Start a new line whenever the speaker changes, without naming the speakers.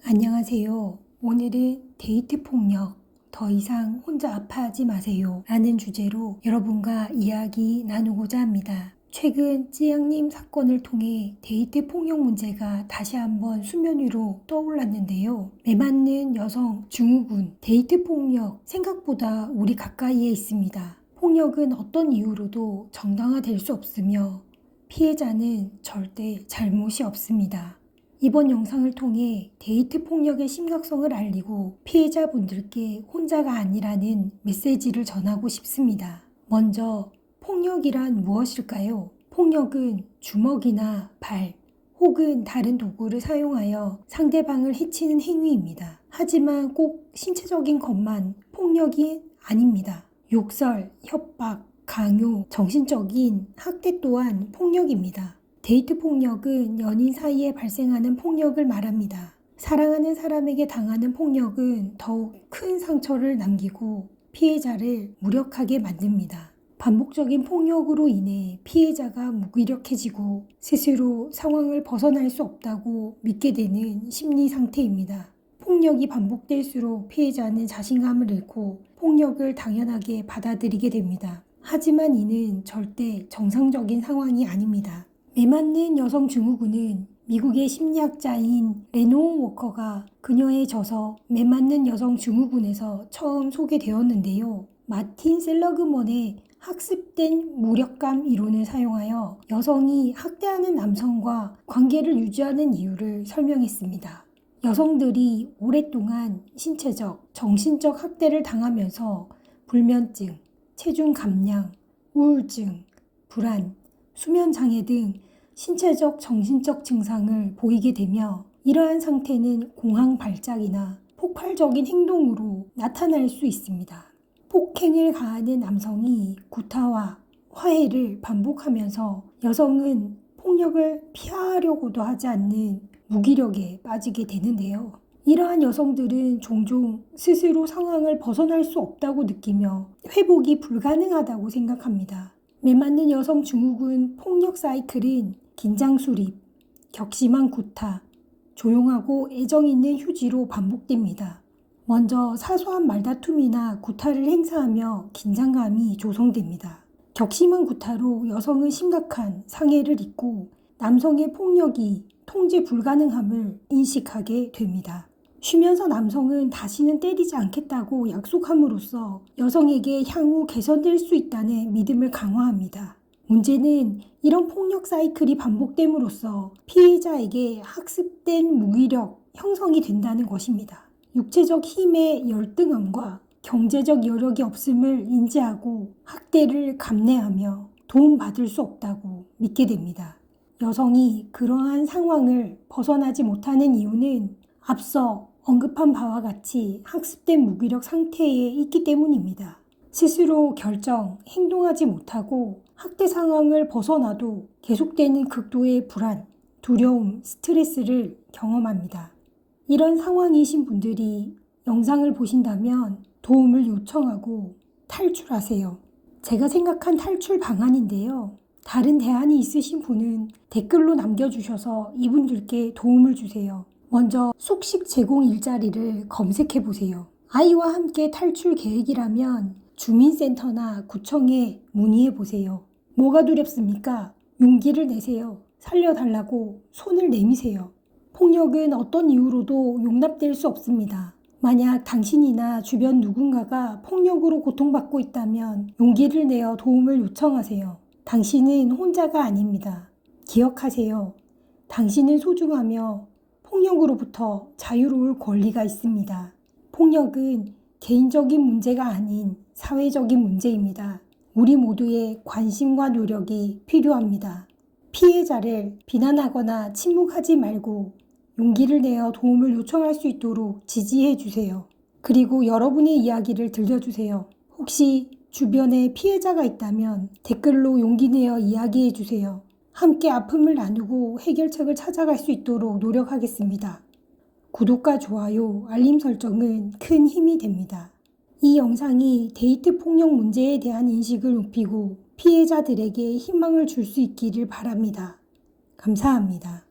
안녕하세요. 오늘은 데이트 폭력, 더 이상 혼자 아파하지 마세요 라는 주제로 여러분과 이야기 나누고자 합니다. 최근 찌양님 사건을 통해 데이트 폭력 문제가 다시 한번 수면 위로 떠올랐는데요. 매맞는 여성 증후군, 데이트 폭력 생각보다 우리 가까이에 있습니다. 폭력은 어떤 이유로도 정당화될 수 없으며 피해자는 절대 잘못이 없습니다. 이번 영상을 통해 데이트 폭력의 심각성을 알리고 피해자분들께 혼자가 아니라는 메시지를 전하고 싶습니다. 먼저 폭력이란 무엇일까요? 폭력은 주먹이나 발 혹은 다른 도구를 사용하여 상대방을 해치는 행위입니다. 하지만 꼭 신체적인 것만 폭력이 아닙니다. 욕설, 협박, 강요, 정신적인 학대 또한 폭력입니다. 데이트 폭력은 연인 사이에 발생하는 폭력을 말합니다. 사랑하는 사람에게 당하는 폭력은 더욱 큰 상처를 남기고 피해자를 무력하게 만듭니다. 반복적인 폭력으로 인해 피해자가 무기력해지고 스스로 상황을 벗어날 수 없다고 믿게 되는 심리 상태입니다. 폭력이 반복될수록 피해자는 자신감을 잃고 폭력을 당연하게 받아들이게 됩니다. 하지만 이는 절대 정상적인 상황이 아닙니다. 매맞는 여성 증후군은 미국의 심리학자인 레노 워커가 그녀의 저서 매맞는 여성 증후군에서 처음 소개되었는데요. 마틴 셀러그먼의 학습된 무력감 이론을 사용하여 여성이 학대하는 남성과 관계를 유지하는 이유를 설명했습니다. 여성들이 오랫동안 신체적, 정신적 학대를 당하면서 불면증, 체중 감량, 우울증, 불안, 수면장애 등 신체적, 정신적 증상을 보이게 되며 이러한 상태는 공황 발작이나 폭발적인 행동으로 나타날 수 있습니다. 폭행을 가하는 남성이 구타와 화해를 반복하면서 여성은 폭력을 피하려고도 하지 않는 무기력에 빠지게 되는데요. 이러한 여성들은 종종 스스로 상황을 벗어날 수 없다고 느끼며 회복이 불가능하다고 생각합니다. 매맞는 여성 증후군 폭력 사이클은 긴장 수립, 격심한 구타, 조용하고 애정 있는 휴지로 반복됩니다. 먼저 사소한 말다툼이나 구타를 행사하며 긴장감이 조성됩니다. 격심한 구타로 여성은 심각한 상해를 입고 남성의 폭력이 통제 불가능함을 인식하게 됩니다. 쉬면서 남성은 다시는 때리지 않겠다고 약속함으로써 여성에게 향후 개선될 수 있다는 믿음을 강화합니다. 문제는 이런 폭력 사이클이 반복됨으로써 피해자에게 학습된 무기력 형성이 된다는 것입니다. 육체적 힘의 열등함과 경제적 여력이 없음을 인지하고 학대를 감내하며 도움받을 수 없다고 믿게 됩니다. 여성이 그러한 상황을 벗어나지 못하는 이유는 앞서 언급한 바와 같이 학습된 무기력 상태에 있기 때문입니다. 스스로 결정, 행동하지 못하고 학대 상황을 벗어나도 계속되는 극도의 불안, 두려움, 스트레스를 경험합니다. 이런 상황이신 분들이 영상을 보신다면 도움을 요청하고 탈출하세요. 제가 생각한 탈출 방안인데요. 다른 대안이 있으신 분은 댓글로 남겨주셔서 이분들께 도움을 주세요. 먼저 숙식 제공 일자리를 검색해 보세요. 아이와 함께 탈출 계획이라면 주민센터나 구청에 문의해 보세요. 뭐가 두렵습니까? 용기를 내세요. 살려달라고 손을 내미세요. 폭력은 어떤 이유로도 용납될 수 없습니다. 만약 당신이나 주변 누군가가 폭력으로 고통받고 있다면 용기를 내어 도움을 요청하세요. 당신은 혼자가 아닙니다. 기억하세요. 당신은 소중하며 폭력으로부터 자유로울 권리가 있습니다. 폭력은 개인적인 문제가 아닌 사회적인 문제입니다. 우리 모두의 관심과 노력이 필요합니다. 피해자를 비난하거나 침묵하지 말고 용기를 내어 도움을 요청할 수 있도록 지지해 주세요. 그리고 여러분의 이야기를 들려주세요. 혹시 주변에 피해자가 있다면 댓글로 용기 내어 이야기해 주세요. 함께 아픔을 나누고 해결책을 찾아갈 수 있도록 노력하겠습니다. 구독과 좋아요, 알림 설정은 큰 힘이 됩니다. 이 영상이 데이트 폭력 문제에 대한 인식을 높이고 피해자들에게 희망을 줄 수 있기를 바랍니다. 감사합니다.